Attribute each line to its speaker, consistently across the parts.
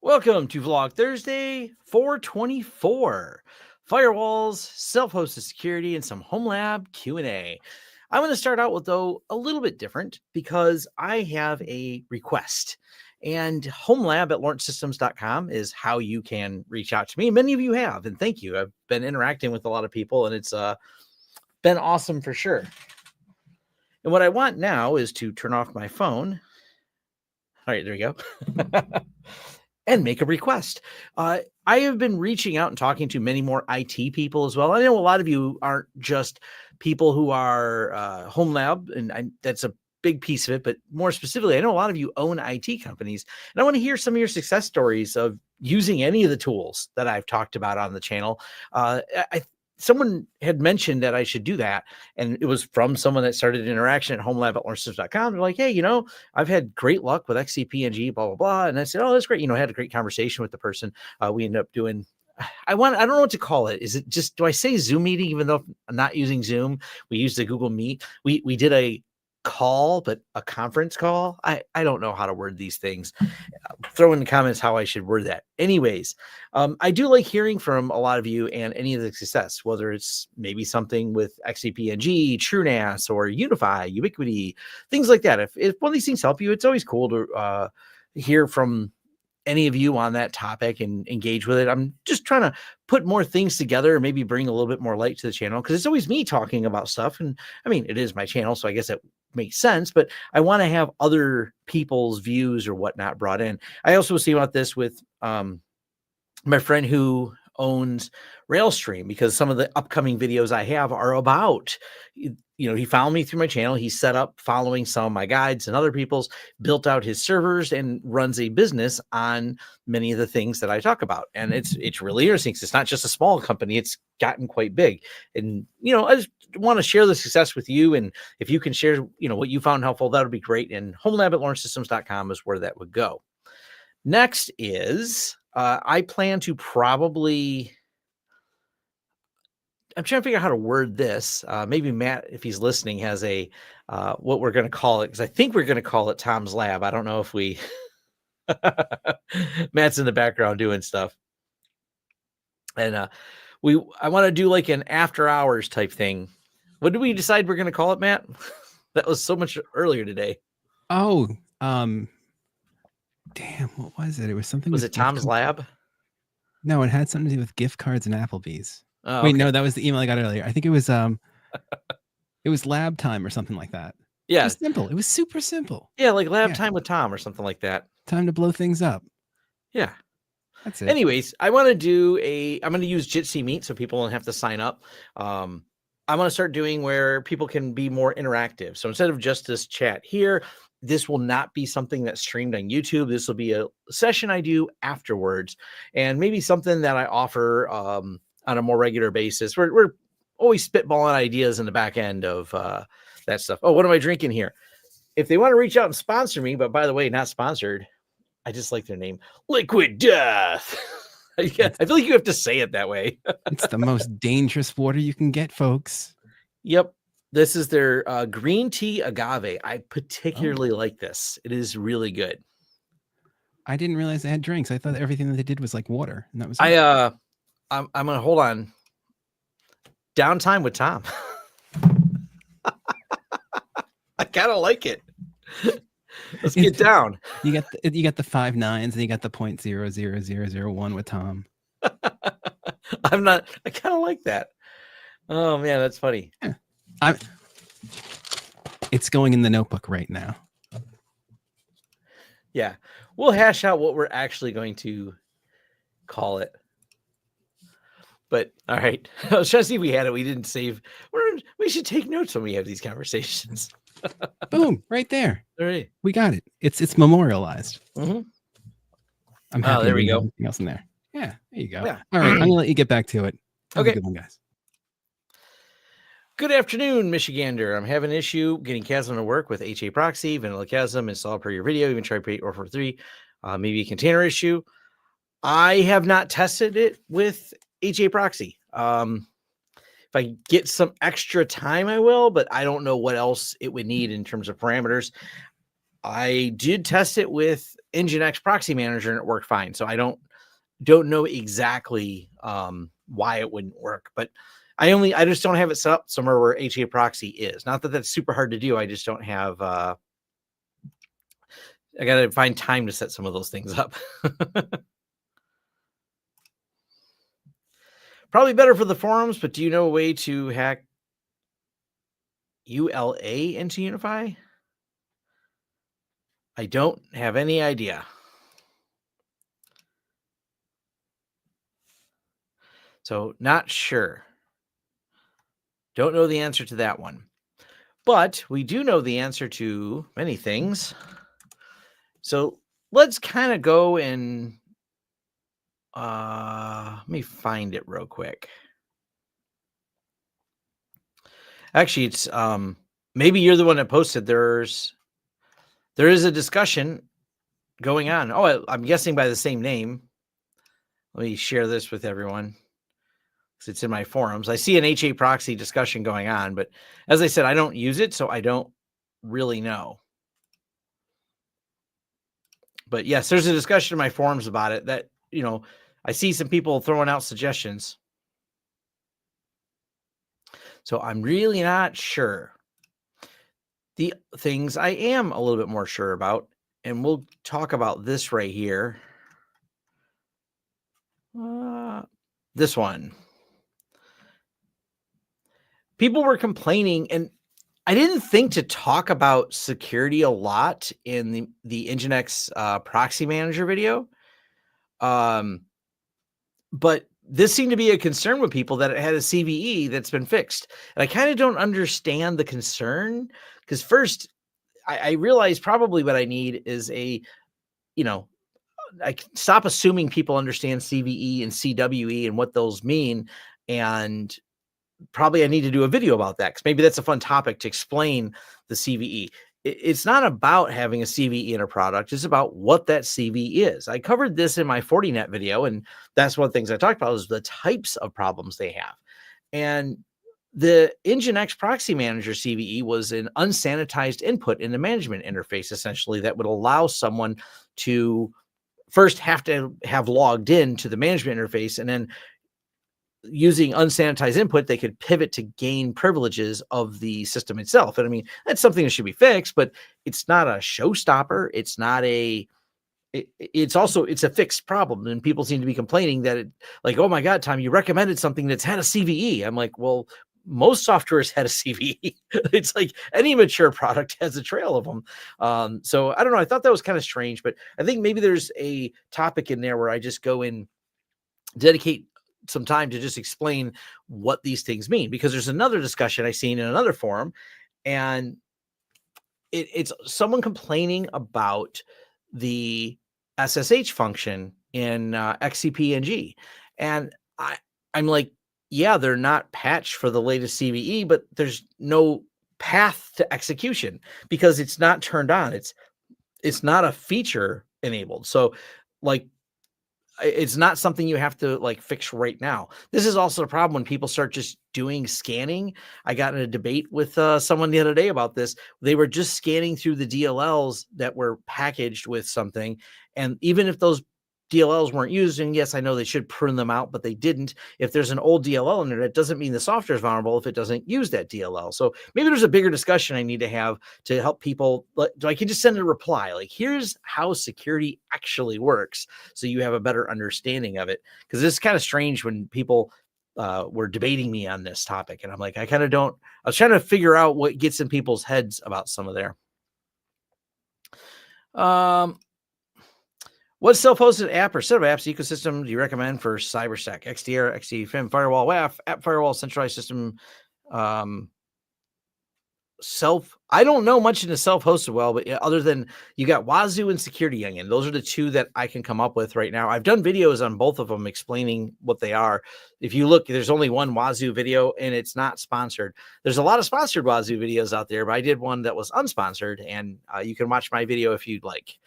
Speaker 1: Welcome to Vlog Thursday 424. Firewalls, self-hosted security, and some Homelab Q&A. I'm going to start out with, though, a little bit different because I have a request. And Homelab at launchsystems.com is how you can reach out to me. Many of you have, and thank you. I've been interacting with a lot of people, and it's been awesome for sure. And what I want now is to turn off my phone. All right, there we go. And make a request. I have been reaching out and talking to many more IT people as well. I know a lot of you aren't just people who are Homelab, and that's a big piece of it, but more specifically, I know a lot of you own IT companies, and I want to hear some of your success stories of using any of the tools that I've talked about on the channel. Someone had mentioned that I should do that. And it was from someone that started an interaction at Homelab at launchsystems.com. They're like, hey, I've had great luck with XCP-NG, blah, blah, blah. And I said, oh, that's great. I had a great conversation with the person. We ended up doing, I don't know what to call it. Is it just, do I say Zoom meeting, even though I'm not using Zoom? We used the Google Meet. We did a call, but a conference call. I don't know how to word these things. Throw in the comments how I should word that. Anyways, I do like hearing from a lot of you and any of the success, whether it's maybe something with XCP-NG, TrueNAS, or UniFi, Ubiquity, things like that. If one of these things help you, it's always cool to hear from any of you on that topic and engage with it. I'm just trying to put more things together and maybe bring a little bit more light to the channel, because it's always me talking about stuff. And I mean, it is my channel, so I guess it makes sense, but I want to have other people's views or whatnot brought in. I also was seeing about this with my friend who owns Railstream, because some of the upcoming videos I have are about, he found me through my channel. He set up following some of my guides and other people's, built out his servers, and runs a business on many of the things that I talk about. And it's really interesting, because it's not just a small company. It's gotten quite big. And, I just want to share the success with you. And if you can share, what you found helpful, that would be great. And Homelab at launchsystems.com is where that would go. Next is, I plan to probably, I'm trying to figure out how to word this. Maybe Matt, if he's listening, has a what we're going to call it, because I think we're going to call it Tom's Lab. I don't know if we Matt's in the background doing stuff. And I want to do like an after hours type thing. What did we decide we're going to call it, Matt? That was so much earlier today.
Speaker 2: Oh, damn, what was it? It was something.
Speaker 1: Was it Tom's Lab?
Speaker 2: No, it had something to do with gift cards and Applebee's. Oh, wait, okay. No, that was the email I got earlier. I think it was it was lab time or something like that.
Speaker 1: Yeah.
Speaker 2: It was simple. It was super simple.
Speaker 1: Yeah, like lab time with Tom or something like that.
Speaker 2: Time to blow things up.
Speaker 1: Yeah.
Speaker 2: That's it.
Speaker 1: Anyways, I'm going to use Jitsi Meet so people don't have to sign up. I'm going to start doing where people can be more interactive. So instead of just this chat here, this will not be something that's streamed on YouTube. This will be a session I do afterwards, and maybe something that I offer on a more regular basis. We're always spitballing ideas in the back end of that stuff. Oh, what am I drinking here? If they want to reach out and sponsor me, but by the way, not sponsored, I just like their name, Liquid Death. I feel like you have to say it that way.
Speaker 2: It's the most dangerous water you can get, folks.
Speaker 1: Yep. This is their green tea agave. I particularly like this. It is really good.
Speaker 2: I didn't realize they had drinks. I thought everything that they did was like water. And that was
Speaker 1: I'm going to hold on. Downtime with Tom. I kind of like it. Let's get down.
Speaker 2: You got the 5 9s, and you got the 0.00001 with Tom.
Speaker 1: I kind of like that. Oh man, that's funny.
Speaker 2: Yeah. It's going in the notebook right now.
Speaker 1: Yeah, we'll hash out what we're actually going to call it. But all right, I was trying to see if we had it. We didn't save. We should take notes when we have these conversations.
Speaker 2: Boom! Right there.
Speaker 1: All right,
Speaker 2: we got it. It's memorialized.
Speaker 1: Mm-hmm.
Speaker 2: I'm happy.
Speaker 1: There we go.
Speaker 2: Everything else in there. Yeah, there you go.
Speaker 1: Yeah.
Speaker 2: All right, I'm gonna let you get back to it. Have
Speaker 1: okay.
Speaker 2: a good one, guys.
Speaker 1: Good afternoon, Michigander. I'm having an issue getting Chasm to work with HA Proxy, Vanilla Chasm, installed per your video, even try or for 3, maybe a container issue. I have not tested it with HA Proxy. If I get some extra time, I will, but I don't know what else it would need in terms of parameters. I did test it with Nginx proxy manager and it worked fine. So I don't know exactly why it wouldn't work, but I just don't have it set up somewhere where HA proxy is. Not that that's super hard to do. I just don't have, I got to find time to set some of those things up. Probably better for the forums, but do you know a way to hack ULA into UniFi? I don't have any idea. So not sure. Don't know the answer to that one. But we do know the answer to many things. So let's kind of go and let me find it real quick. Actually, it's maybe you're the one that posted. There is a discussion going on. Oh, I'm guessing by the same name. Let me share this with everyone because it's in my forums. I see an HA proxy discussion going on, but as I said, I don't use it, so I don't really know. But yes, there's a discussion in my forums about it that, you know, I see some people throwing out suggestions. So I'm really not sure. The things I am a little bit more sure about, and we'll talk about this right here. This one. People were complaining, and I didn't think to talk about security a lot in the Nginx proxy manager video. But this seemed to be a concern with people that it had a CVE that's been fixed. And I kind of don't understand the concern because first I realize probably what I need is I stop assuming people understand CVE and CWE and what those mean. And probably I need to do a video about that because maybe that's a fun topic to explain the CVE. It's not about having a CVE in a product. It's about what that CVE is. I covered this in my Fortinet video, and that's one of the things I talked about is the types of problems they have. And the Nginx proxy manager CVE was an unsanitized input in the management interface, essentially, that would allow someone to first have to have logged in to the management interface, and then using unsanitized input, they could pivot to gain privileges of the system itself. And I mean, that's something that should be fixed, but it's not a showstopper. It's not it's a fixed problem. And people seem to be complaining that oh my God, Tom, you recommended something that's had a CVE. I'm like, well, most software's had a CVE. It's like any mature product has a trail of them. So I don't know. I thought that was kind of strange, but I think maybe there's a topic in there where I just go and dedicate some time to just explain what these things mean, because there's another discussion I seen in another forum, and it's someone complaining about the SSH function in XCP-ng. And I'm like, yeah, they're not patched for the latest CVE, but there's no path to execution because it's not turned on. It's not a feature enabled. So it's not something you have to fix right now. This is also a problem when people start just doing scanning. I got in a debate with someone the other day about this. They were just scanning through the DLLs that were packaged with something. And even if those DLLs weren't used, and yes, I know they should prune them out, but they didn't. If there's an old DLL in there, that doesn't mean the software is vulnerable if it doesn't use that DLL. So maybe there's a bigger discussion I need to have to help people. I can just send a reply here's how security actually works, so you have a better understanding of it. Because it's kind of strange when people were debating me on this topic, and I'm like, I kind of don't. I was trying to figure out what gets in people's heads about some of there. What self-hosted app or set of apps ecosystem do you recommend for CyberSec? XDR, XDFIM, Firewall, WAF, App Firewall, centralized system, I don't know much into self-hosted well, but other than you got Wazoo and Security Onion. Those are the two that I can come up with right now. I've done videos on both of them explaining what they are. If you look, there's only one Wazoo video and it's not sponsored. There's a lot of sponsored Wazoo videos out there, but I did one that was unsponsored, and you can watch my video if you'd like.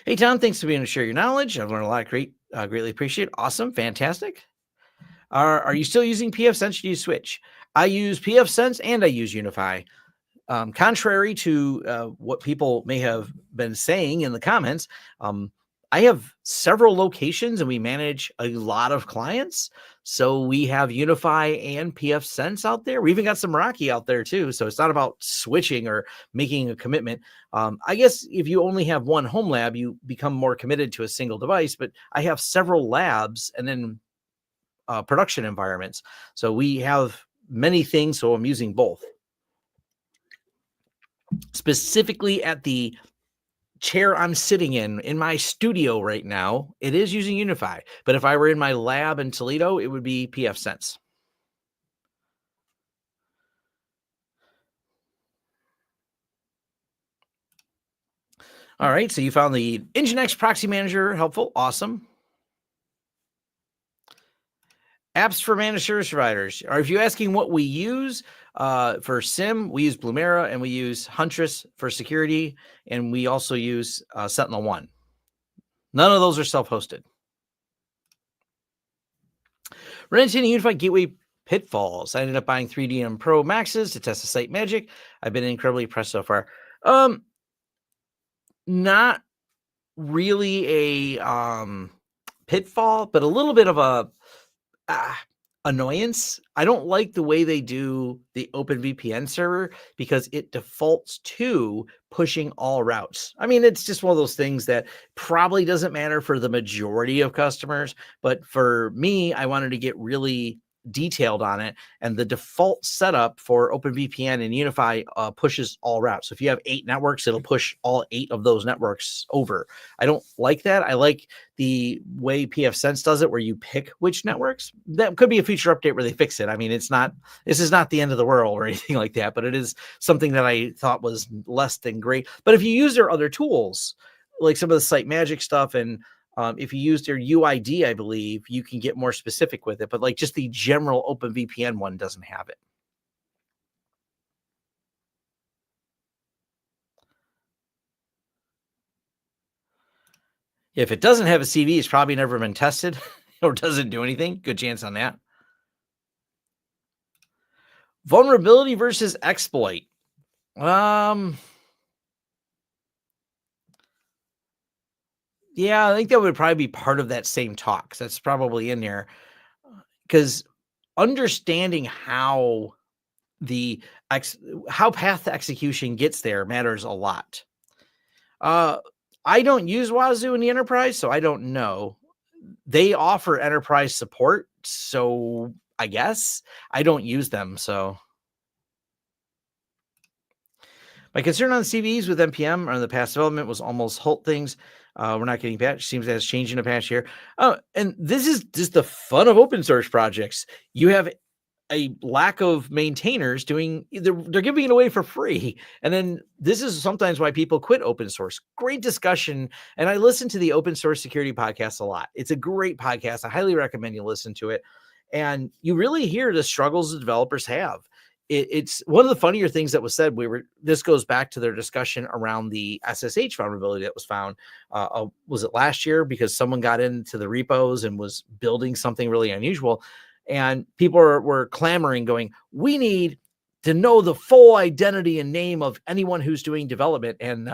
Speaker 1: Hey, Tom, thanks for being able to share your knowledge. I've learned a lot. Greatly appreciate it. Awesome. Fantastic. Are you still using pfSense? Do you switch? I use pfSense and I use UniFi. contrary to what people may have been saying in the comments, I have several locations and we manage a lot of clients. So we have UniFi and pfSense out there. We even got some Meraki out there too. So it's not about switching or making a commitment. I guess if you only have one home lab, you become more committed to a single device. But I have several labs and then production environments. So we have many things. So I'm using both. Specifically at the chair I'm sitting in my studio right now, it is using UniFi. But if I were in my lab in Toledo, it would be pfSense. All right, so you found the Nginx proxy manager helpful. Awesome. Apps for managed service providers. Or if you're asking what we use for SIM, we use Blumera and we use Huntress for security, and we also use SentinelOne. None of those are self-hosted. Ran into UniFi gateway pitfalls. I ended up buying 3DM Pro Maxes to test the site magic. I've been incredibly impressed so far. Not really a pitfall, but a little bit of a annoyance. I don't like the way they do the OpenVPN server because it defaults to pushing all routes. I mean, it's just one of those things that probably doesn't matter for the majority of customers, but for me, I wanted to get really detailed on it, and the default setup for OpenVPN and UniFi pushes all routes. So if you have 8 networks, it'll push all 8 of those networks over. I don't like that. I like the way pfSense does it, where you pick which networks. That could be a future update where they fix it. I mean, this is not the end of the world or anything like that, but it is something that I thought was less than great. But if you use their other tools, like some of the site magic stuff, and if you use their UID, I believe you can get more specific with it, but like just the general OpenVPN one doesn't have it. If it doesn't have a CV, it's probably never been tested or doesn't do anything. Good chance on that. Vulnerability versus exploit. Yeah, I think that would probably be part of that same talk. So that's probably in there, because understanding how path to execution gets there matters a lot. I don't use Wazoo in the enterprise, so I don't know. They offer enterprise support, so I guess I don't use them. So my concern on CVEs with NPM or the past development was almost halt things. We're not getting patched. Seems that's changing a patch here. Oh, and this is just the fun of open source projects. You have a lack of maintainers they're giving it away for free. And then this is sometimes why people quit open source. Great discussion. And I listen to the open source security podcast a lot. It's a great podcast. I highly recommend you listen to it. And you really hear the struggles the developers have. It's one of the funnier things that was said. This goes back to their discussion around the SSH vulnerability that was found. Was it last year? Because someone got into the repos and was building something really unusual. And people were clamoring, going, we need to know the full identity and name of anyone who's doing development. And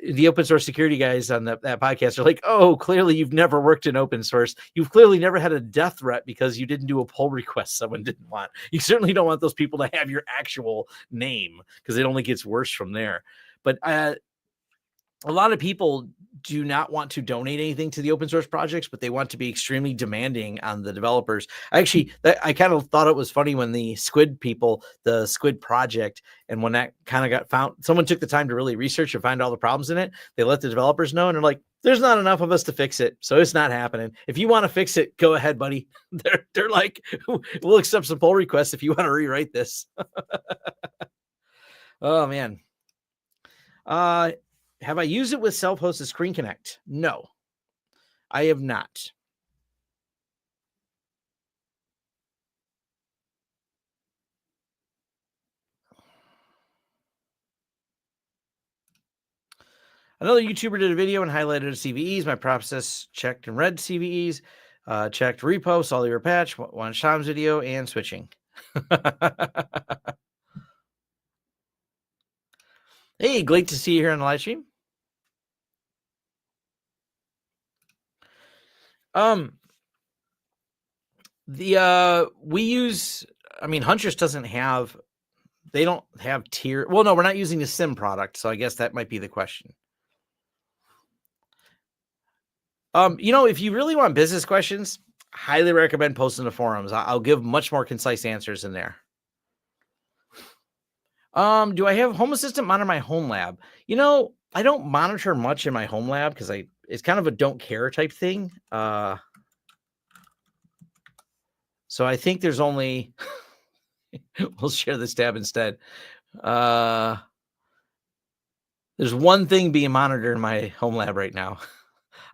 Speaker 1: the open source security guys on that podcast are like, oh, clearly you've never worked in open source. You've clearly never had a death threat because you didn't do a pull request someone didn't want. You certainly don't want those people to have your actual name, because it only gets worse from there. But a lot of people do not want to donate anything to the open source projects, but they want to be extremely demanding on the developers. I kind of thought it was funny when the Squid project, and when that kind of got found, someone took the time to really research and find all the problems in it. They let the developers know, and they're like, there's not enough of us to fix it, so it's not happening. If you want to fix it, go ahead, buddy. They're like, we'll accept some pull requests if you want to rewrite this. Oh, man. Have I used it with self-hosted Screen Connect? No, I have not. Another YouTuber did a video and highlighted CVEs. My process checked and read CVEs, checked repo, saw the patch, watched Tom's video, and switching. Hey, great to see you here on the live stream. We use, I mean, Huntress doesn't have, they don't have tier. Well, no, we're not using the SIM product, so I guess that might be the question. If you really want business questions, highly recommend posting to forums. I'll give much more concise answers in there. Do I have Home Assistant monitor my Homelab? I don't monitor much in my Homelab because it's kind of a don't care type thing. So I think there's only, we'll share this tab instead. There's one thing being monitored in my Homelab right now.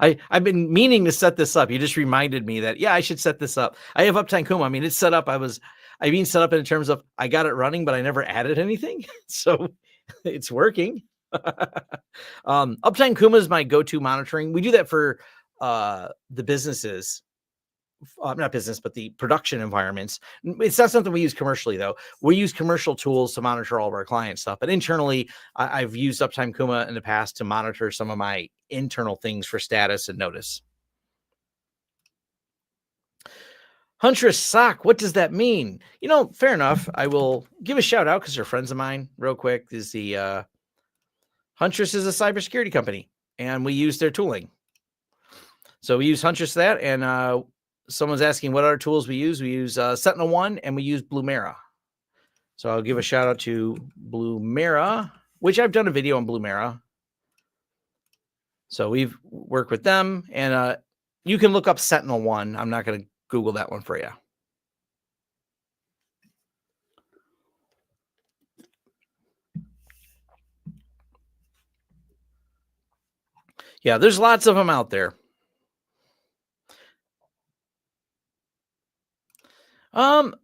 Speaker 1: I've been meaning to set this up. You just reminded me that, yeah, I should set this up. I have Uptime Kuma. I mean, it's set up. I mean, set up in terms of I got it running, but I never added anything. So it's working. Uptime Kuma is my go-to monitoring. We do that for the businesses. Not business, but the production environments. It's not something we use commercially, though. We use commercial tools to monitor all of our client stuff. But internally, I've used Uptime Kuma in the past to monitor some of my internal things for status and notice. Huntress sock, what does that mean? Fair enough. I will give a shout out because they're friends of mine real quick. Huntress is a cybersecurity company, and we use their tooling. So we use Huntress that, and someone's asking what other tools we use. We use SentinelOne, and we use Blumera. So I'll give a shout out to Blumera, which I've done a video on Blumera. So we've worked with them, and you can look up SentinelOne. I'm not going to Google that one for you. Yeah, there's lots of them out there.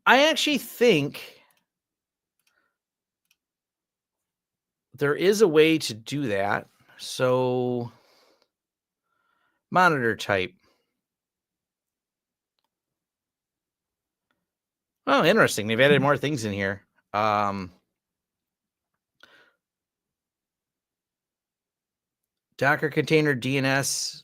Speaker 1: I actually think there is a way to do that. So monitor type. Oh, interesting. They've added more things in here. Docker container, DNS,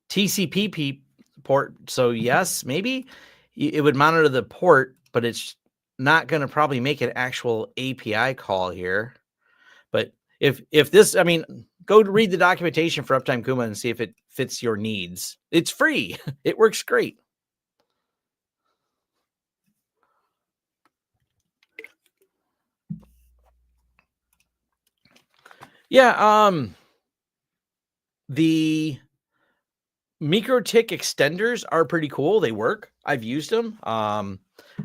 Speaker 1: TCP port. So yes, maybe it would monitor the port, but it's not going to probably make an actual API call here. But if this, I mean, go to read the documentation for Uptime Kuma and see if it fits your needs. It's free. It works great. Yeah, the MikroTik extenders are pretty cool. They work. I've used them. I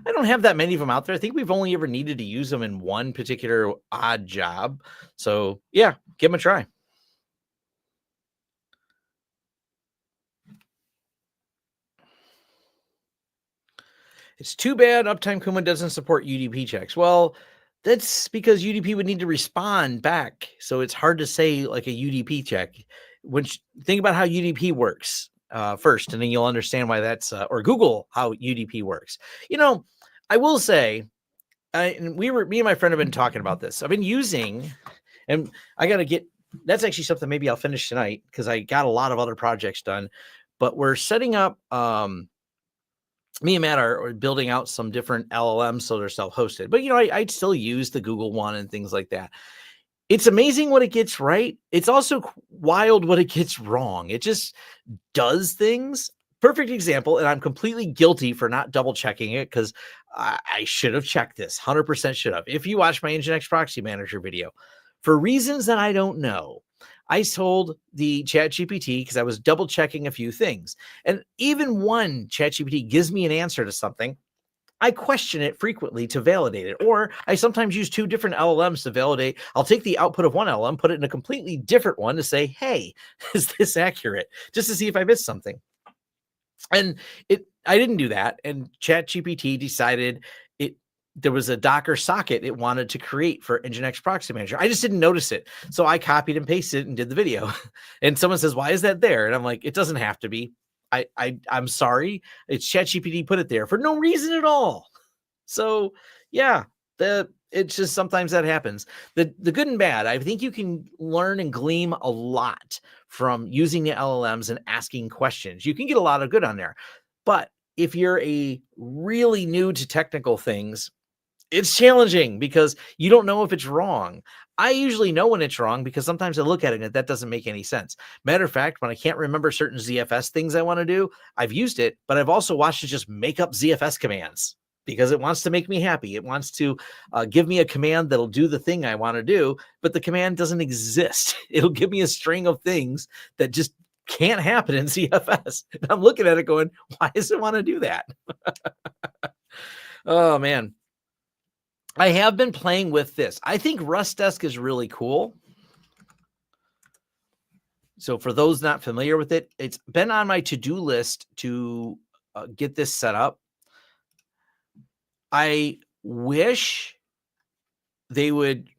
Speaker 1: don't have that many of them out there. I think we've only ever needed to use them in one particular odd job. So yeah, give them a try. It's too bad Uptime Kuma doesn't support UDP checks. Well, that's because UDP would need to respond back. So it's hard to say like a UDP check. Think about how UDP works first, and then you'll understand why that's, or Google how UDP works. I will say, and me and my friend have been talking about this. I've been using, and I got to get, that's actually something maybe I'll finish tonight because I got a lot of other projects done, but we're setting up, me and Matt are building out some different LLMs so they're self-hosted. But, I still use the Google one and things like that. It's amazing what it gets right. It's also wild what it gets wrong. It just does things. Perfect example, and I'm completely guilty for not double checking it because I should have checked this. 100% should have. If you watch my Nginx Proxy Manager video, for reasons that I don't know, I told the ChatGPT because I was double checking a few things. And even one ChatGPT gives me an answer to something, I question it frequently to validate it. Or I sometimes use two different LLMs to validate. I'll take the output of one LLM, put it in a completely different one to say, hey, is this accurate? Just to see if I missed something. And I didn't do that. And ChatGPT decided there was a Docker socket it wanted to create for Nginx Proxy Manager. I just didn't notice it. So I copied and pasted it and did the video. And someone says, why is that there? And I'm like, it doesn't have to be. I'm sorry. It's ChatGPT put it there for no reason at all. So yeah, It's just sometimes that happens. The good and bad, I think you can learn and glean a lot from using the LLMs and asking questions. You can get a lot of good on there. But if you're a really new to technical things, it's challenging because you don't know if it's wrong. I usually know when it's wrong because sometimes I look at it and that doesn't make any sense. Matter of fact, when I can't remember certain ZFS things I want to do, I've used it, but I've also watched it just make up ZFS commands because it wants to make me happy. It wants to give me a command that'll do the thing I want to do, but the command doesn't exist. It'll give me a string of things that just can't happen in ZFS. And I'm looking at it going, why does it want to do that? Oh, man. I have been playing with this. I think Rust Desk is really cool. So for those not familiar with it, it's been on my to-do list to get this set up. I wish they would,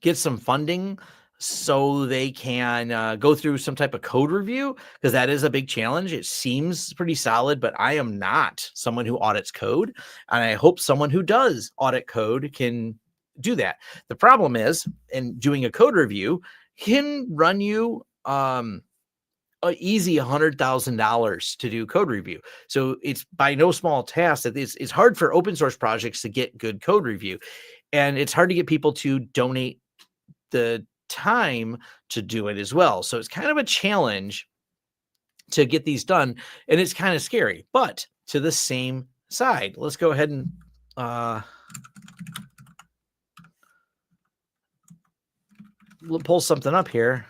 Speaker 1: get some funding so they can go through some type of code review, because that is a big challenge. It seems pretty solid, but I am not someone who audits code. And I hope someone who does audit code can do that. The problem is, in doing a code review can run you easy $100,000 to do code review. So it's by no small task that it's hard for open source projects to get good code review. And it's hard to get people to donate the time to do it as well. So it's kind of a challenge to get these done, and it's kind of scary. But to the same side, let's go ahead and we'll pull something up here,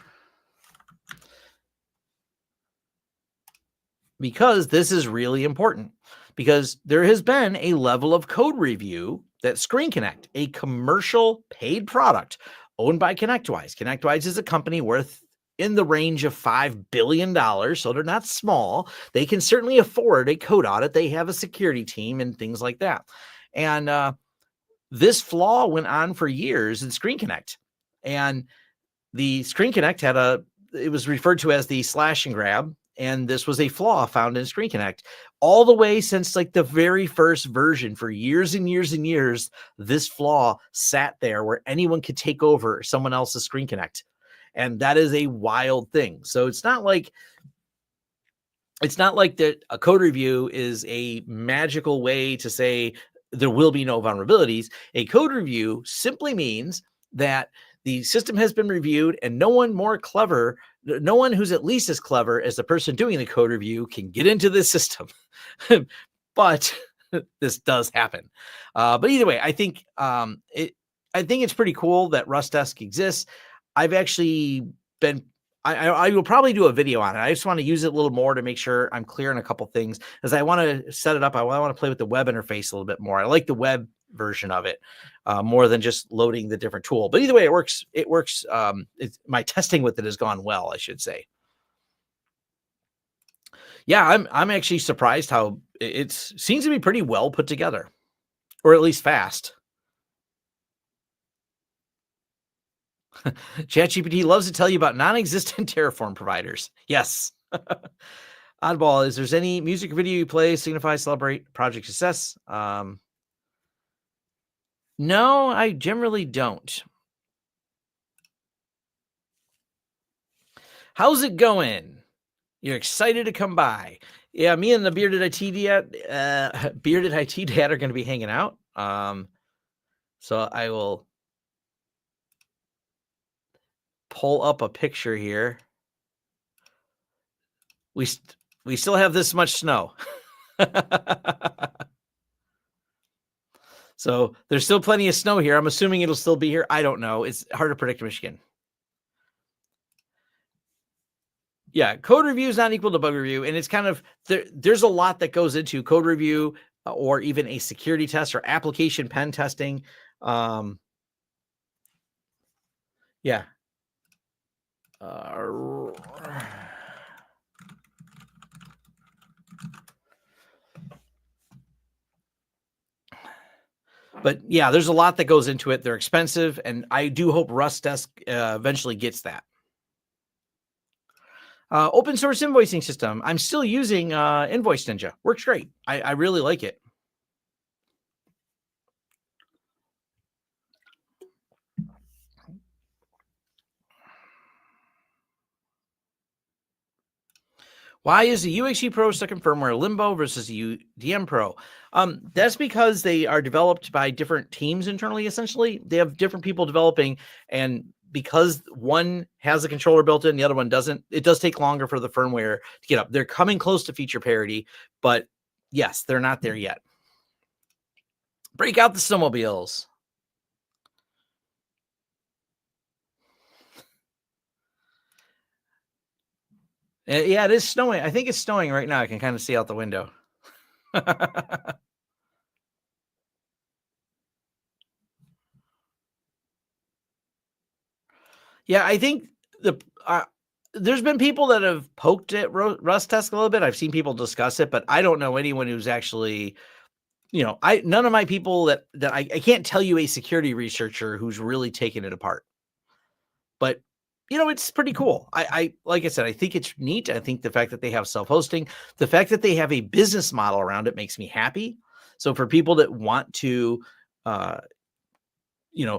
Speaker 1: because this is really important, because there has been a level of code review that Screen Connect, a commercial paid product owned by ConnectWise. ConnectWise is a company worth in the range of $5 billion, so they're not small. They can certainly afford a code audit. They have a security team and things like that. And this flaw went on for years in Screen Connect. And the Screen Connect it was referred to as the slash and grab. And this was a flaw found in Screen Connect all the way since like the very first version. For years and years and years, this flaw sat there where anyone could take over someone else's Screen Connect. And that is a wild thing. So it's not like that a code review is a magical way to say there will be no vulnerabilities. A code review simply means that the system has been reviewed and no one who's at least as clever as the person doing the code review can get into this system. But this does happen. But either way, I think it's pretty cool that Rust Desk exists. I've actually been, I will probably do a video on it. I just want to use it a little more to make sure I'm clear on a couple things, as I want to set it up. I want to play with the web interface a little bit more. I like the web version of it more than just loading the different tool. But either way, it works. My testing with it has gone well, I should say. Yeah, I'm actually surprised how it seems to be pretty well put together, or at least fast. ChatGPT loves to tell you about non-existent Terraform providers. Yes. Oddball, is there's any music video you play, signify, celebrate project success? No, I generally don't. How's it going? You're excited to come by. Yeah, me and the Bearded IT Dad are going to be hanging out. So I will pull up a picture here. We still have this much snow. So there's still plenty of snow here. I'm assuming it'll still be here. I don't know. It's hard to predict Michigan. Yeah, code review is not equal to bug review. And it's kind of, there's a lot that goes into code review or even a security test or application pen testing. Yeah. But yeah, there's a lot that goes into it. They're expensive, and I do hope Rust Desk eventually gets that. Open source invoicing system. I'm still using Invoice Ninja. Works great. I really like it. Why is the UXE Pro stuck in firmware limbo versus the UDM Pro? That's because they are developed by different teams internally. Essentially, they have different people developing, and because one has a controller built in, the other one doesn't, it does take longer for the firmware to get up. They're coming close to feature parity, but yes, they're not there yet. Break out the snowmobiles. Yeah, it is snowing. I think it's snowing right now. I can kind of see out the window. Yeah, I think there's been people that have poked at Rust test a little bit. I've seen people discuss it, but I don't know anyone who's actually, none of my people that I can't tell you a security researcher who's really taken it apart. But it's pretty cool. I like I said, I think it's neat. I think the fact that they have self-hosting, the fact that they have a business model around it makes me happy. So for people that want to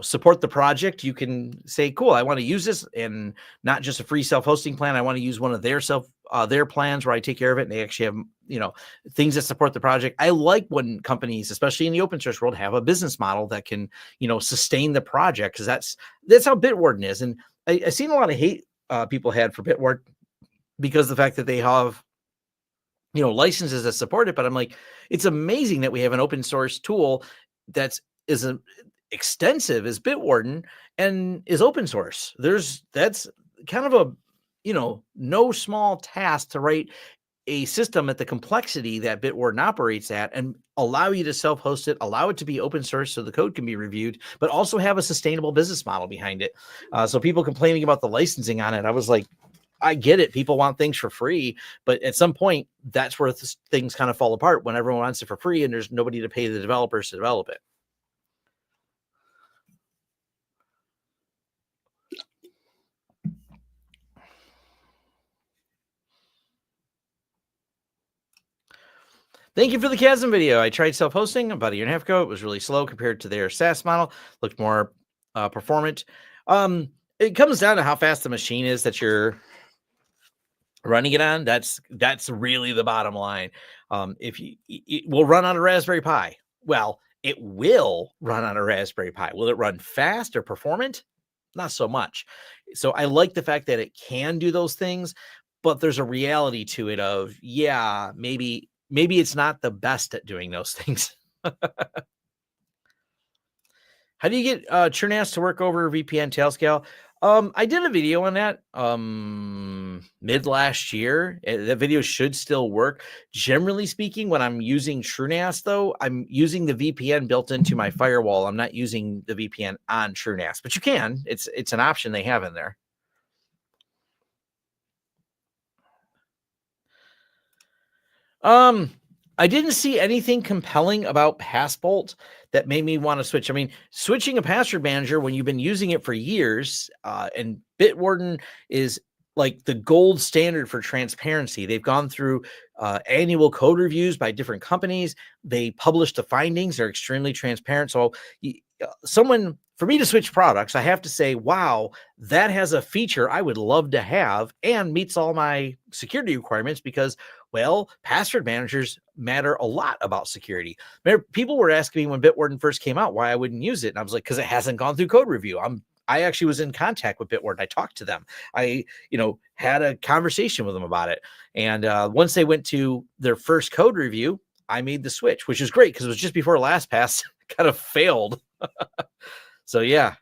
Speaker 1: support the project, you can say, cool, I want to use this, and not just a free self-hosting plan. I want to use one of their plans where I take care of it, and they actually have, things that support the project. I like when companies, especially in the open source world, have a business model that can, sustain the project, because that's how Bitwarden is. And I've seen a lot of hate people had for Bitwarden because of the fact that they have, licenses that support it. But I'm like, it's amazing that we have an open source tool that's extensive as Bitwarden and is open source. That's kind of a, no small task to write a system at the complexity that Bitwarden operates at, and allow you to self-host it, allow it to be open source so the code can be reviewed, but also have a sustainable business model behind it. So people complaining about the licensing on it, I was like, I get it. People want things for free, but at some point that's where things kind of fall apart, when everyone wants it for free and there's nobody to pay the developers to develop it. Thank you for the Chasm video. I tried self-hosting about a year and a half ago. It was really slow compared to their SaaS model. Looked more performant. It comes down to how fast the machine is that you're running it on. That's really the bottom line. If it will run on a Raspberry Pi. Well, it will run on a Raspberry Pi. Will it run fast or performant? Not so much. So I like the fact that it can do those things, but there's a reality to it of, yeah, maybe it's not the best at doing those things. How do you get TrueNAS to work over VPN tailscale? I did a video on that mid last year. That video should still work. Generally speaking, when I'm using TrueNAS, though, I'm using the VPN built into my firewall. I'm not using the VPN on TrueNAS, but you can. It's an option they have in there. I didn't see anything compelling about Passbolt that made me want to switch. I mean, switching a password manager when you've been using it for years, and Bitwarden is like the gold standard for transparency. They've gone through annual code reviews by different companies. They publish the findings. They're extremely transparent. So for me to switch products, I have to say, wow, that has a feature I would love to have and meets all my security requirements, because, well, password managers matter a lot about security. People were asking me when Bitwarden first came out why I wouldn't use it. And I was like, because it hasn't gone through code review. I actually was in contact with Bitwarden. I talked to them. I, had a conversation with them about it. And once they went to their first code review, I made the switch, which is great because it was just before LastPass kind of failed. So, yeah.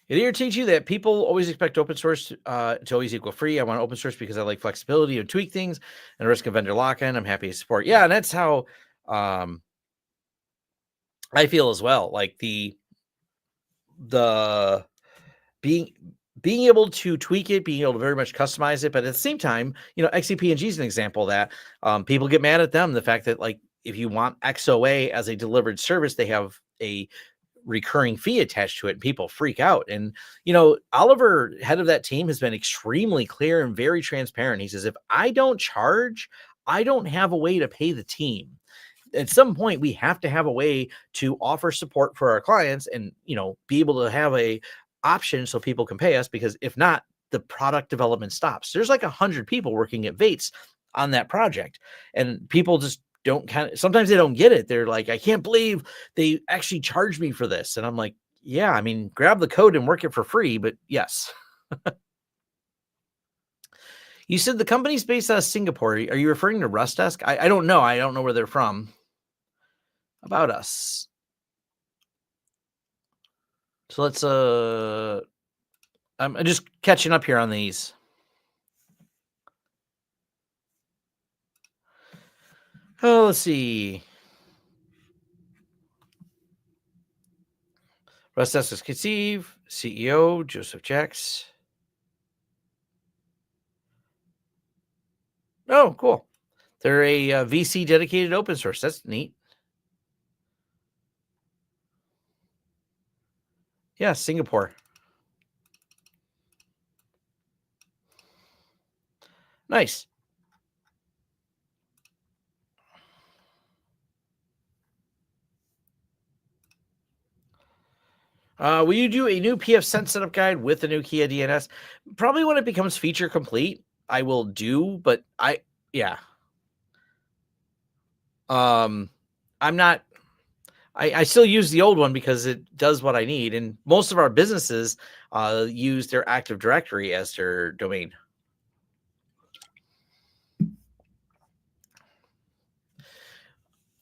Speaker 1: It irritates you that people always expect open source to always equal free. I want open source because I like flexibility to tweak things and risk of vendor lock-in. I'm happy to support. Yeah, and that's how I feel as well. Like the being able to tweak it, being able to very much customize it, but at the same time, XCP&G is an example of that. People get mad at them. The fact that, like, if you want XOA as a delivered service, they have a recurring fee attached to it, and people freak out. And Oliver, head of that team, has been extremely clear and very transparent. He says, if I don't charge, I don't have a way to pay the team. at some point we have to have a way to offer support for our clients and, be able to have a option so people can pay us, because if not, the product development stops. There's like 100 people working at Vates on that project, and people just sometimes they don't get it. They're like, I can't believe they actually charged me for this. And I'm like, yeah, I mean, grab the code and work it for free, but yes. You said the company's based out of Singapore. Are you referring to Rustdesk? I don't know. I don't know where they're from. About us. So let's I'm just catching up here on these. Oh, let's see. Rustdesk is Conceive, CEO, Joseph Jacks. Oh, cool. They're a VC dedicated open source. That's neat. Yeah, Singapore. Nice. Will you do a new pfSense setup guide with the new Kia DNS? Probably when it becomes feature complete, I will do, but I'm not, I still use the old one because it does what I need. And most of our businesses use their Active Directory as their domain.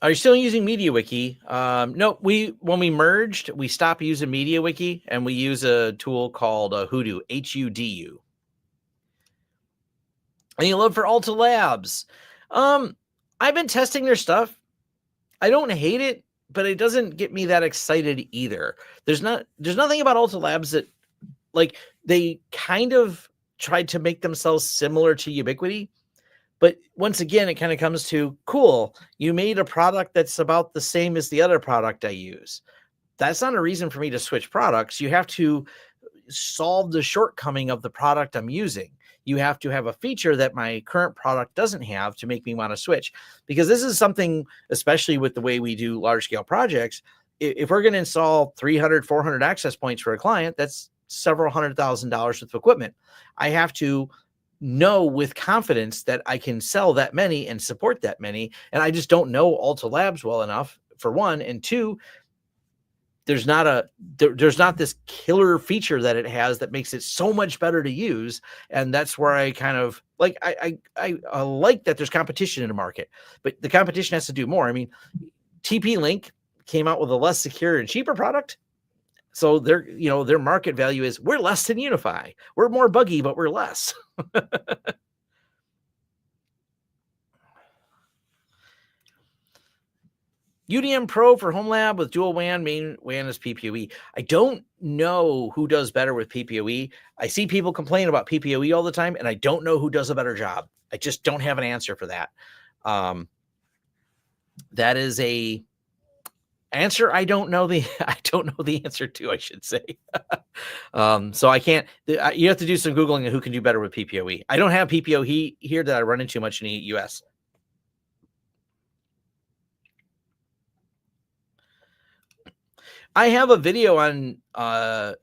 Speaker 1: Are you still using MediaWiki? No, when we merged, we stopped using MediaWiki and we use a tool called Hudu, HUDU. Any love for Alta Labs? I've been testing their stuff. I don't hate it, but it doesn't get me that excited either. There's nothing about Alta Labs that, like, they kind of tried to make themselves similar to Ubiquity. But once again, it kind of comes to, cool, you made a product that's about the same as the other product I use. That's not a reason for me to switch products. You have to solve the shortcoming of the product I'm using. You have to have a feature that my current product doesn't have to make me want to switch. Because this is something, especially with the way we do large scale projects, if we're going to install 300, 400 access points for a client, that's several $100,000 worth of equipment. I have to know with confidence that I can sell that many and support that many. And I just don't know Alta Labs well enough, for one. And two, there's not this killer feature that it has that makes it so much better to use. And that's where I kind of like, I like that there's competition in the market, but the competition has to do more. I mean, TP-Link came out with a less secure and cheaper product. So their market value is, we're less than UniFi. We're more buggy, but we're less. UDM Pro for Homelab with dual WAN, main WAN is PPoE. I don't know who does better with PPoE. I see people complain about PPoE all the time, and I don't know who does a better job. I just don't have an answer for that. That is a answer I don't know the answer to, I should say. So I can't. You have to do some Googling of who can do better with PPoE. I don't have PPoE here that I run into much in the US. I have a video on,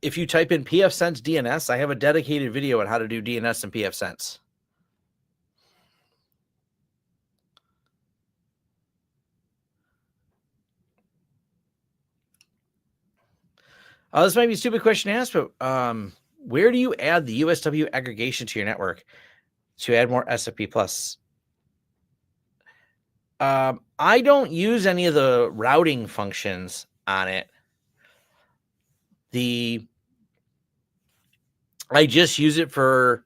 Speaker 1: if you type in pfSense DNS, I have a dedicated video on how to do DNS and pfSense. This might be a stupid question to ask, but where do you add the USW aggregation to your network to add more SFP plus? I don't use any of the routing functions on it. I just use it for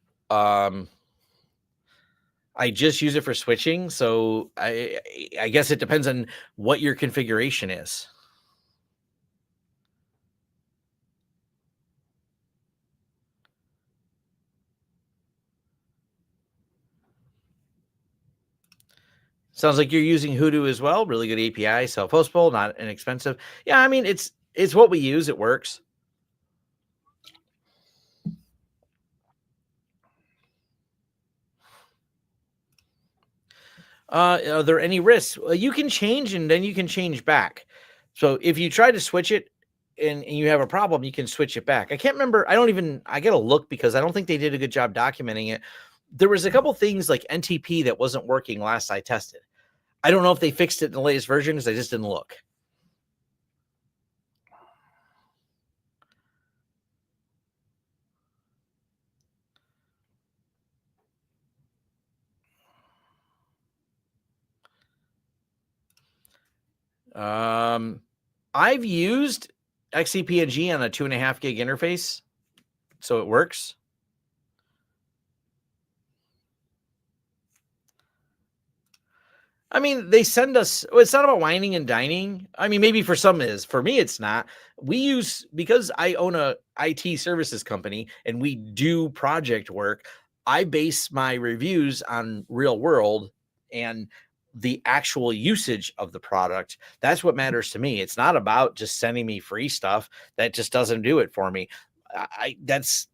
Speaker 1: switching. So I guess it depends on what your configuration is. Sounds like you're using Hudu as well. Really good API, self-hostable, not inexpensive. Yeah, I mean, it's what we use. It works. Are there any risks? You can change and then you can change back. So if you try to switch it and you have a problem, you can switch it back. I can't remember. I got to look because I don't think they did a good job documenting it. There was a couple things like NTP that wasn't working last I tested. I don't know if they fixed it in the latest version because I just didn't look. I've used XCP&G on a 2.5 gig interface, so it works. I mean, they send us, it's not about whining and dining. I mean, maybe for some it is. For me, it's not. Because I own a IT services company and we do project work, I base my reviews on real world and the actual usage of the product. That's what matters to me. It's not about just sending me free stuff that just doesn't do it for me. That's,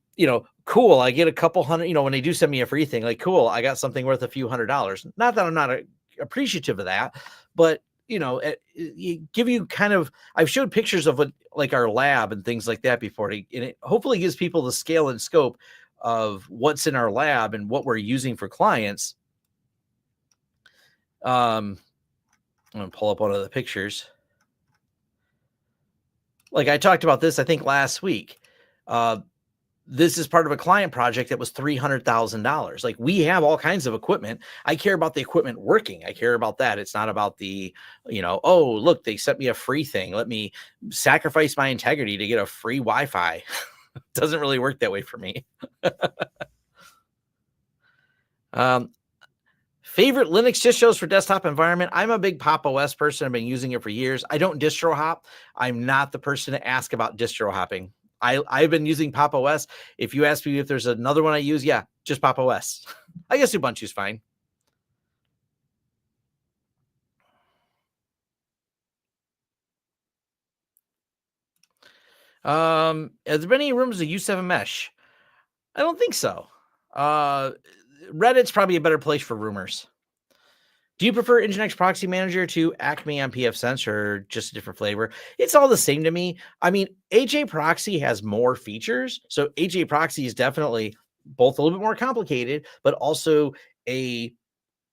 Speaker 1: cool. I get a couple hundred, when they do send me a free thing, like, cool, I got something worth a few $100s. Not that I'm not appreciative of that, but you give you kind of, I've showed pictures of what, like our lab and things like that before, and it hopefully gives people the scale and scope of what's in our lab and what we're using for clients. I'm gonna pull up one of the pictures. Like I talked about this, I think last week. This is part of a client project that was $300,000. Like we have all kinds of equipment. I care about the equipment working. I care about that. It's not about the, oh, look, they sent me a free thing. Let me sacrifice my integrity to get a free Wi-Fi. Doesn't really work that way for me. Favorite Linux distros for desktop environment. I'm a big Pop! OS person. I've been using it for years. I don't distro hop. I'm not the person to ask about distro hopping. I've been using Pop! OS. If you ask me if there's another one I use, yeah, just Pop! OS. I guess Ubuntu's fine. Has there been any rumors of U7 mesh? I don't think so. Reddit's probably a better place for rumors. Do you prefer Nginx Proxy Manager to Acme on pfSense or just a different flavor? It's all the same to me. I mean, HA Proxy has more features. So HA Proxy is definitely both a little bit more complicated, but also a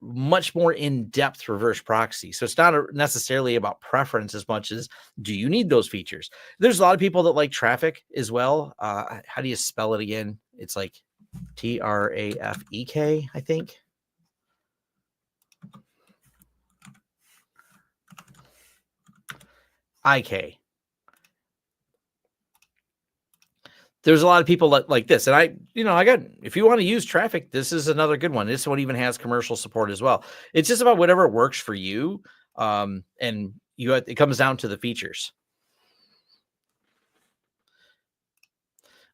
Speaker 1: much more in-depth reverse proxy. So it's not necessarily about preference as much as do you need those features? There's a lot of people that like traffic as well. How do you spell it again? It's like Trafek, I think. IK. There's a lot of people like this. And I got, if you want to use traffic, this is another good one. This one even has commercial support as well. It's just about whatever works for you. And it comes down to the features.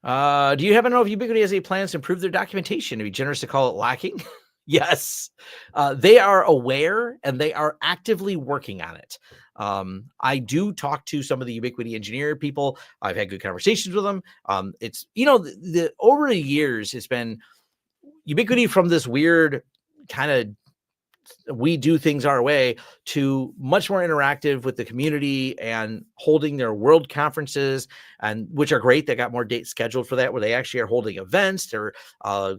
Speaker 1: Do you happen to know if Ubiquiti has any plans to improve their documentation? To be generous to call it lacking? Yes. They are aware and they are actively working on it. I do talk to some of the Ubiquiti engineer people. I've had good conversations with them. It's, over the years, it's been Ubiquiti from this weird kind of we do things our way to much more interactive with the community and holding their world conferences, and which are great. They got more dates scheduled for that, where they actually are holding events. They're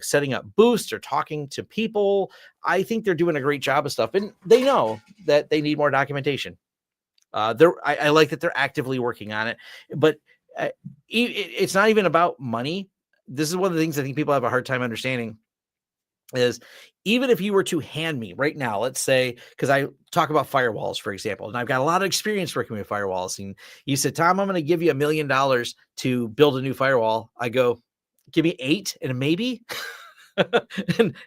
Speaker 1: setting up booths. They're talking to people. I think they're doing a great job of stuff, and they know that they need more documentation. I like that they're actively working on it, but it's not even about money. This is one of the things I think people have a hard time understanding. Is even if you were to hand me right now, let's say, because I talk about firewalls, for example, and I've got a lot of experience working with firewalls, and you said, Tom, I'm going to give you $1 million to build a new firewall. I go, give me 8 and maybe,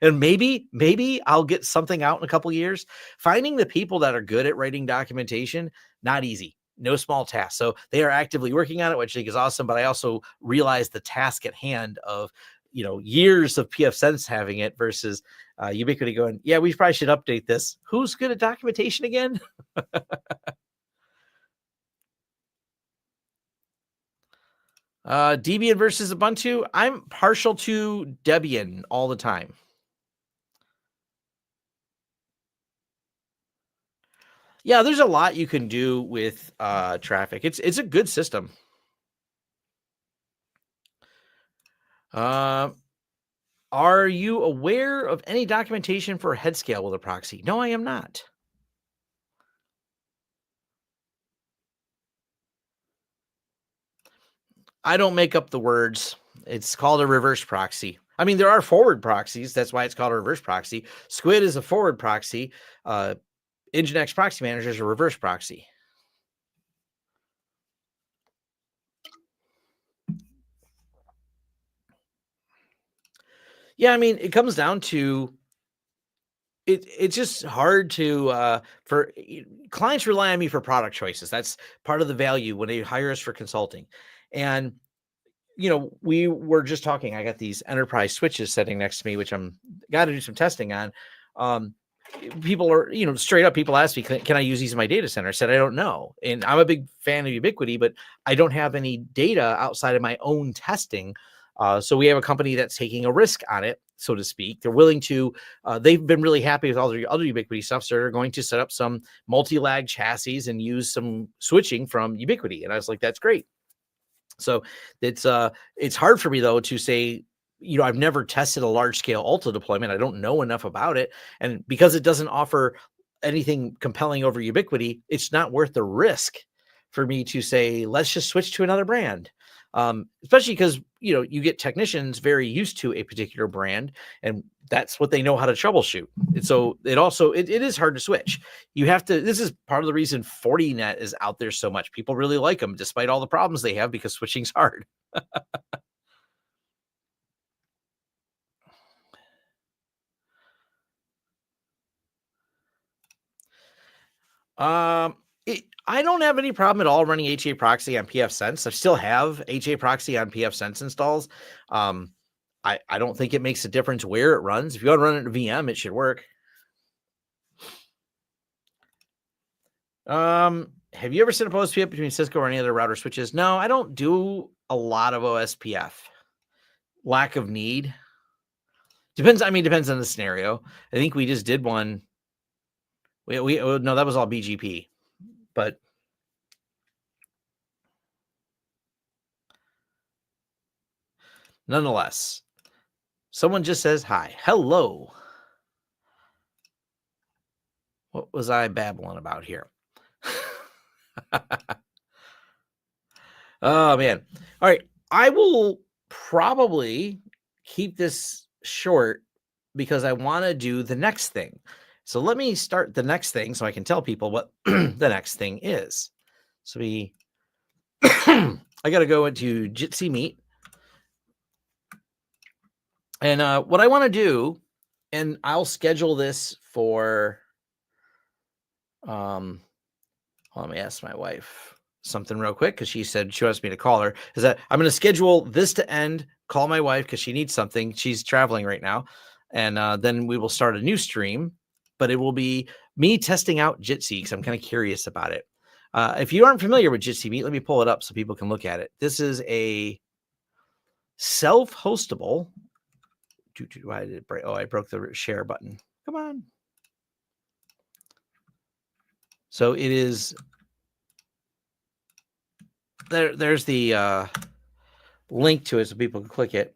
Speaker 1: and maybe I'll get something out in a couple of years. Finding the people that are good at writing documentation, not easy. No small task. So they are actively working on it, which I think is awesome. But I also realize the task at hand of years of pfSense having it versus Ubiquiti going, yeah, we probably should update this. Who's good at documentation again? Debian versus Ubuntu. I'm partial to Debian all the time. Yeah, there's a lot you can do with traffic. It's a good system. Are you aware of any documentation for head scale with a proxy? No, I am not. I don't make up the words. It's called a reverse proxy. I mean, there are forward proxies. That's why it's called a reverse proxy. Squid is a forward proxy. Nginx Proxy Manager is a reverse proxy. Yeah, I mean, it comes down to it's just hard to for clients rely on me for product choices. That's part of the value when they hire us for consulting. And we were just talking. I got these enterprise switches sitting next to me, which I'm got to do some testing on. People are, straight up, people ask me, can I use these in my data center? I said, I don't know. And I'm a big fan of Ubiquity, but I don't have any data outside of my own testing. So we have a company that's taking a risk on it, so to speak. They're willing to, they've been really happy with all the other Ubiquity stuff. So they're going to set up some multi-lag chassis and use some switching from Ubiquity. And I was like, that's great. So it's hard for me though to say, I've never tested a large scale Ulta deployment. I don't know enough about it. And because it doesn't offer anything compelling over Ubiquity, it's not worth the risk for me to say, let's just switch to another brand. Especially because, you get technicians very used to a particular brand and that's what they know how to troubleshoot. And so it is hard to switch. This is part of the reason Fortinet is out there so much. People really like them despite all the problems they have because switching's hard. I don't have any problem at all running HA proxy on pfSense. I still have HA proxy on pfSense installs. I don't think it makes a difference where it runs. If you want to run it in a VM, it should work. Have you ever set up OSPF between Cisco or any other router switches? No, I don't do a lot of OSPF. Lack of need. Depends on the scenario. I think we just did one. No, that was all BGP. But nonetheless, someone just says hi. Hello. What was I babbling about here? Oh, man. All right. I will probably keep this short because I want to do the next thing. So let me start the next thing so I can tell people what the next thing is. So I got to go into Jitsi Meet. And what I want to do, and I'll schedule this for, let me ask my wife something real quick because she said she wants me to call her, is that I'm going to schedule this to end, call my wife because she needs something. She's traveling right now. And then we will start a new stream, but it will be me testing out Jitsi because I'm kind of curious about it. If you aren't familiar with Jitsi Meet, let me pull it up so people can look at it. This is a self-hostable. Why did it break? Oh, I broke the share button. Come on. So it is there's the link to it so people can click it.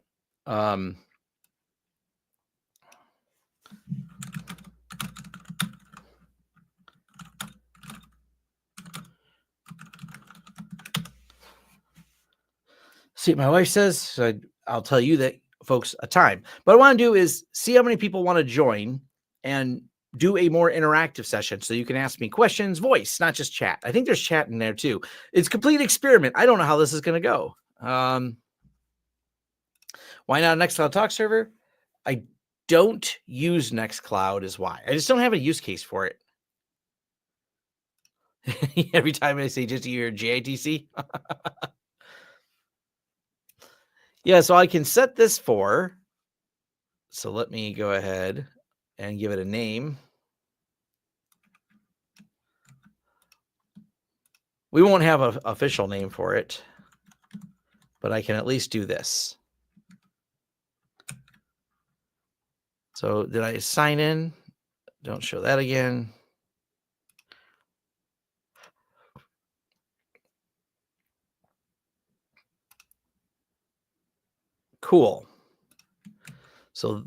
Speaker 1: See what my wife says. So I'll tell you that, folks, a time. What I want to do is see how many people want to join and do a more interactive session so you can ask me questions, voice, not just chat. I think there's chat in there too. It's a complete experiment. I don't know how this is going to go. Why not a Nextcloud Talk server? I don't use Nextcloud is why. I just don't have a use case for it. Every time I say just your JITC. Yeah, so I can set this for. So let me go ahead and give it a name. We won't have an official name for it, but I can at least do this. So did I sign in? Don't show that again. Cool. So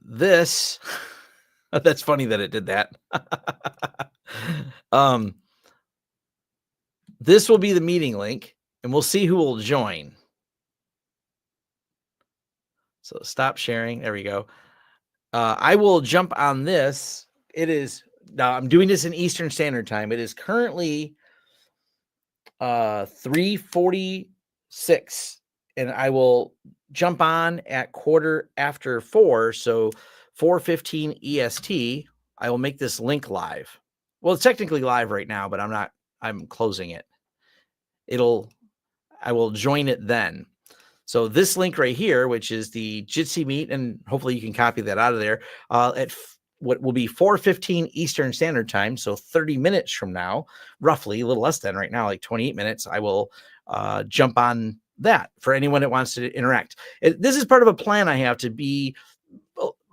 Speaker 1: this, that's funny that it did that. This will be the meeting link, and we'll see who will join. So stop sharing. There we go. I will jump on this. It is now I'm doing this in Eastern Standard Time. It is currently 3:46, and I will jump on at 4:15. So 4:15 EST. I will make this link live. Well, it's technically live right now, but I'm closing it. I will join it then. So this link right here, which is the Jitsi meet, and hopefully you can copy that out of there, at what will be 4:15 Eastern Standard Time, so 30 minutes from now, roughly, a little less than right now, like 28 minutes, I will jump on that for anyone that wants to interact. This is part of a plan I have to be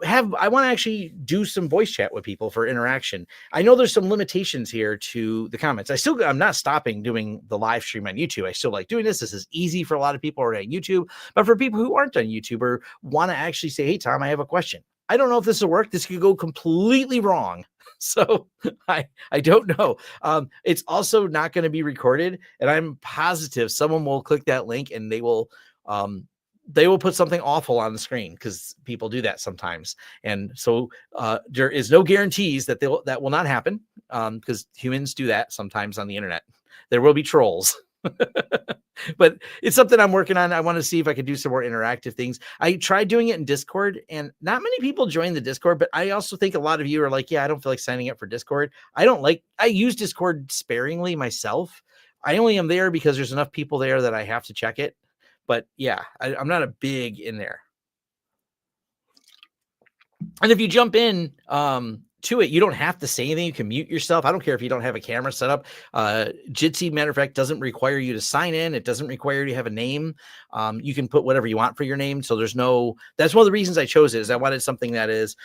Speaker 1: I want to actually do some voice chat with people for interaction. I know there's some limitations here to the comments. I'm not stopping doing the live stream on YouTube. I still like doing this. This is easy for a lot of people already on YouTube, but for people who aren't on YouTube or want to actually say, hey, Tom, I have a question. I don't know if this will work. This could go completely wrong. So I don't know. It's also not going to be recorded, and I'm positive someone will click that link and they will put something awful on the screen, because people do that sometimes. And so there is no guarantees that that will not happen, because humans do that sometimes on the internet. There will be trolls. But it's something I'm working on. I want to see if I could do some more interactive things. I tried doing it in Discord, and not many people join the Discord, but I also think a lot of you are like, yeah, I don't feel like signing up for Discord. I use Discord sparingly myself. I only am there because there's enough people there that I have to check it. But yeah, I'm not a big in there. And if you jump in to it, you don't have to say anything. You can mute yourself. I don't care if you don't have a camera set up. Jitsi, matter of fact, doesn't require you to sign in. It doesn't require you to have a name. You can put whatever you want for your name. So that's one of the reasons I chose it, is I wanted something that is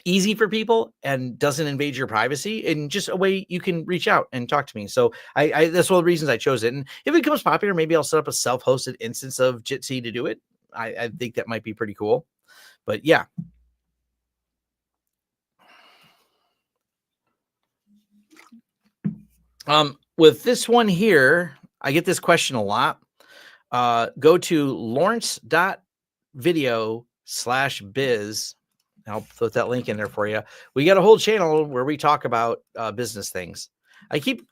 Speaker 1: easy for people and doesn't invade your privacy, and just a way you can reach out and talk to me. So that's one of the reasons I chose it. And if it becomes popular, maybe I'll set up a self-hosted instance of Jitsi to do it. I think that might be pretty cool. But yeah. With this one here, I get this question a lot. Go to lawrence.video/biz. I'll put that link in there for you. We got a whole channel where we talk about business things. I keep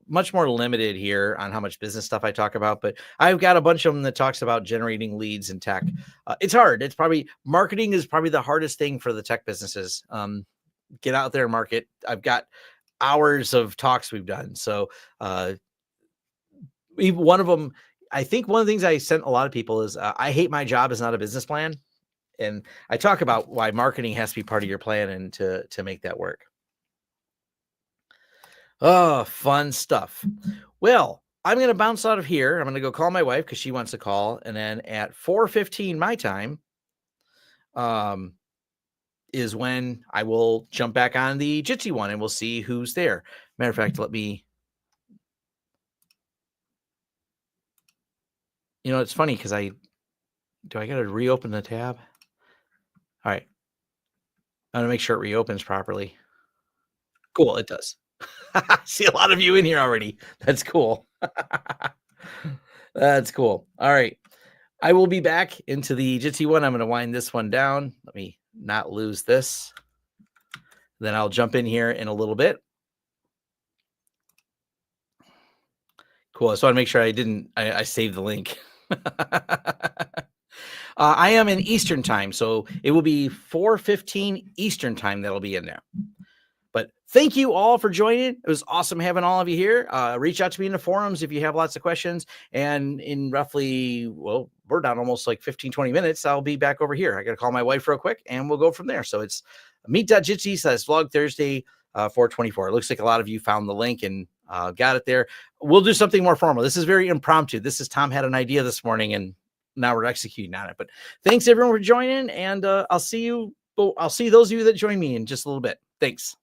Speaker 1: much more limited here on how much business stuff I talk about, but I've got a bunch of them that talks about generating leads in tech. It's hard. Marketing is probably the hardest thing for the tech businesses. Get out there and market. I've got hours of talks we've done. So one of them, I think one of the things I sent a lot of people is I hate my job is not a business plan. And I talk about why marketing has to be part of your plan and to make that work. Oh, fun stuff. Well, I'm going to bounce out of here. I'm going to go call my wife because she wants to call. And then at 4:15 my time is when I will jump back on the Jitsi one, and we'll see who's there. Matter of fact, it's funny because I got to reopen the tab? All right. I'm going to make sure it reopens properly. Cool. It does. See a lot of you in here already. That's cool. That's cool. All right. I will be back into the Jitsi one. I'm going to wind this one down. Let me not lose this. Then I'll jump in here in a little bit. Cool. I just want to make sure I saved the link. I am in Eastern time, so it will be 4:15 Eastern time that'll be in there. But thank you all for joining. It was awesome having all of you here. Reach out to me in the forums if you have lots of questions. And in roughly, we're down almost like 15, 20 minutes. I'll be back over here. I got to call my wife real quick, and we'll go from there. So it's meet.jitsi/vlog Thursday 4/24. It looks like a lot of you found the link and got it there. We'll do something more formal. This is very impromptu. This is Tom had an idea this morning, and now we're executing on it. But thanks everyone for joining, and I'll see those of you that join me in just a little bit. Thanks.